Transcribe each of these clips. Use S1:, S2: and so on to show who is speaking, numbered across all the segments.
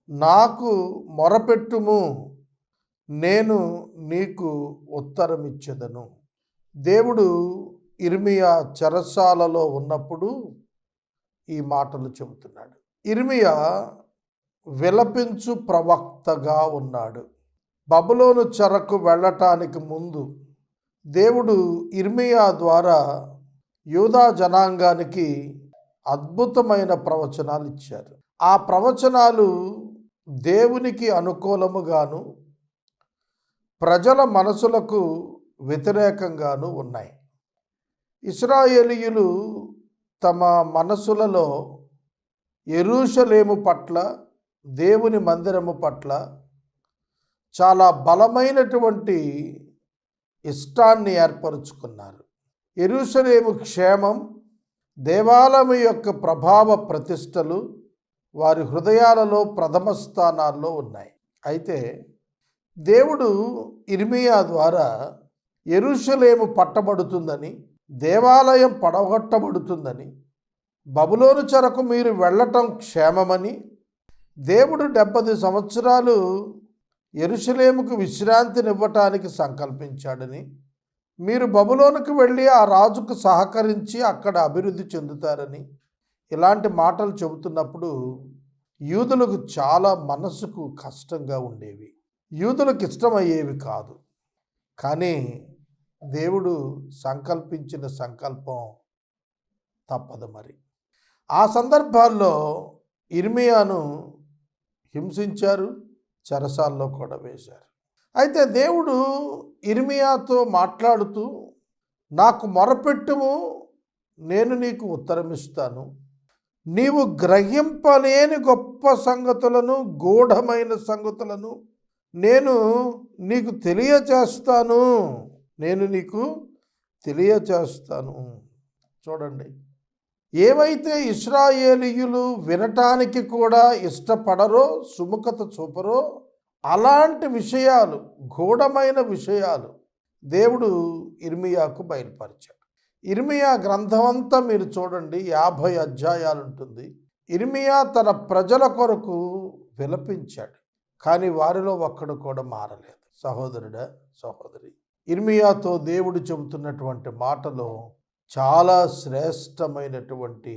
S1: నాకు మొరపెట్టుము, నేను నీకు ఉత్తరమిచ్చెదను. దేవుడు యిర్మీయా చెరసాలలో ఉన్నప్పుడు ఈ మాటలు చెబుతున్నాడు. యిర్మీయా విలపించు ప్రవక్తగా ఉన్నాడు. బబులోను చెరకు వెళ్ళటానికి ముందు దేవుడు యిర్మీయా ద్వారా యూదా జనాంగానికి అద్భుతమైన ప్రవచనాలు ఇచ్చారు. ఆ ప్రవచనాలు దేవునికి అనుకూలముగాను ప్రజల మనసులకు వ్యతిరేకంగాను ఉన్నాయి. ఇశ్రాయేలీయులు తమ మనసులలో యెరూషలేము పట్ల, దేవుని మందిరము పట్ల చాలా బలమైనటువంటి ఇష్టాన్ని ఏర్పరుచుకున్నారు. యెరూషలేము క్షేమం, దేవాలయం యొక్క ప్రభావ ప్రతిష్టలు వారి హృదయాలలో ప్రథమ స్థానాల్లో ఉన్నాయి. అయితే దేవుడు యిర్మీయా ద్వారా యెరూషలేము పట్టబడుతుందని, దేవాలయం పడగొట్టబడుతుందని, బబులోను చెరకు మీరు వెళ్ళటం క్షేమమని, దేవుడు 70 సంవత్సరాలు యెరూషలేముకు విశ్రాంతినివ్వటానికి సంకల్పించాడని, మీరు బబులోనుకు వెళ్ళి ఆ రాజుకు సహకరించి అక్కడ అభివృద్ధి చెందుతారని ఇలాంటి మాటలు చెబుతున్నప్పుడు యూదులకు చాలా మనసుకు కష్టంగా ఉండేవి. యూదులకు ఇష్టమయ్యేవి కాదు. కానీ దేవుడు సంకల్పించిన సంకల్పం తప్పదు. మరి ఆ సందర్భాల్లో యిర్మీయాను హింసించారు, చెరసాల్లో కూడా వేశారు. అయితే దేవుడు యిర్మీయాతో మాట్లాడుతూ, నాకు మొరపెట్టుము, నేను నీకు ఉత్తరమిస్తాను, నీవు గ్రహింపలేని గొప్ప సంగతులను, గూఢమైన సంగతులను నేను నీకు తెలియచేస్తాను, చూడండి, ఏవైతే ఇశ్రాయేలీయులు వినటానికి కూడా ఇష్టపడరో, సుముఖత చూపరో అలాంటి విషయాలు, గూఢమైన విషయాలు దేవుడు యిర్మీయాకు బయలుపరిచాడు. యిర్మీయా గ్రంథం అంతా మీరు చూడండి, 50 అధ్యాయాలు ఉంటుంది. యిర్మీయా తన ప్రజల కొరకు విలపించాడు, కానీ వారిలో ఒక్కడు కూడా మారలేదు. సహోదరుడా, సహోదరి, యిర్మీయాతో దేవుడు చెబుతున్నటువంటి మాటలో చాలా శ్రేష్టమైనటువంటి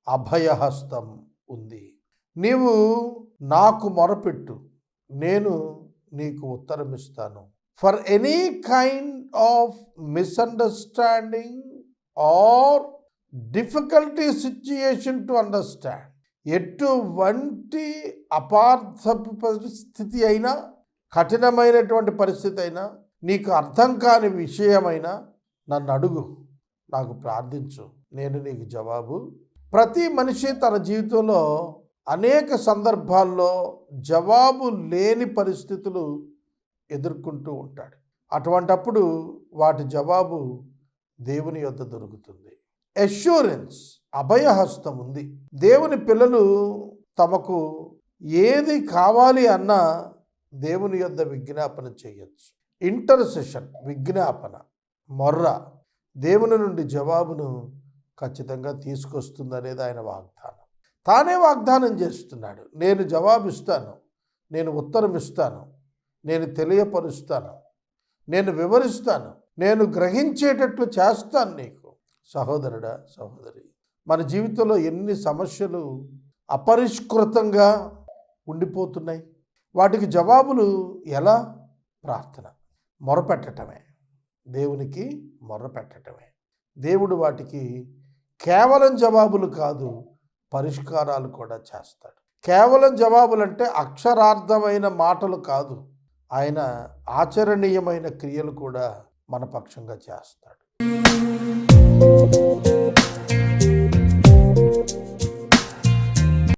S1: అభయహస్తం ఉంది. నీవు నాకు మొరపెట్టు, నేను నీకు ఉత్తరమిస్తాను. For any kind of misunderstanding or difficulty situation to understand, ఎటువంటి అపార్థపు పరిస్థితి అయినా, కఠినమైనటువంటి పరిస్థితి అయినా, నీకు అర్థం కాని విషయమైనా నన్ను అడుగు, నాకు ప్రార్థించు, నేను నీకు జవాబు. ప్రతి మనిషి తన జీవితంలో అనేక సందర్భాల్లో జవాబు లేని పరిస్థితులు ఎదుర్కొంటూ ఉంటాడు. అటువంటప్పుడు వాటి జవాబు దేవుని యొద్ద దొరుకుతుంది. అష్యూరెన్స్, అభయహస్తం ఉంది. దేవుని పిల్లలు తమకు ఏది కావాలి అన్నా దేవుని యొద్ద విజ్ఞాపన చేయొచ్చు. ఇంటర్సెషన్, విజ్ఞాపన, మొర్ర దేవుని నుండి జవాబును ఖచ్చితంగా తీసుకొస్తుంది అనేది ఆయన వాగ్దానం. తానే వాగ్దానం చేస్తున్నాడు, నేను జవాబిస్తాను, నేను ఉత్తరం ఇస్తాను, నేను తెలియపరుస్తాను, నేను వివరిస్తాను, నేను గ్రహించేటట్లు చేస్తాను నీకు. సహోదరుడా, సహోదరి, మన జీవితంలో ఎన్ని సమస్యలు అపరిష్కృతంగా ఉండిపోతున్నాయి. వాటికి జవాబులు ఎలా? ప్రార్థన, మొరపెట్టటమే, దేవునికి మొర్రపెట్టటమే. దేవుడు వాటికి కేవలం జవాబులు కాదు, పరిష్కారాలు కూడా చేస్తాడు. కేవలం జవాబులంటే అక్షరార్థమైన మాటలు కాదు, ఆయన ఆచరణీయమైన క్రియలు కూడా మన పక్షంగా చేస్తాడు.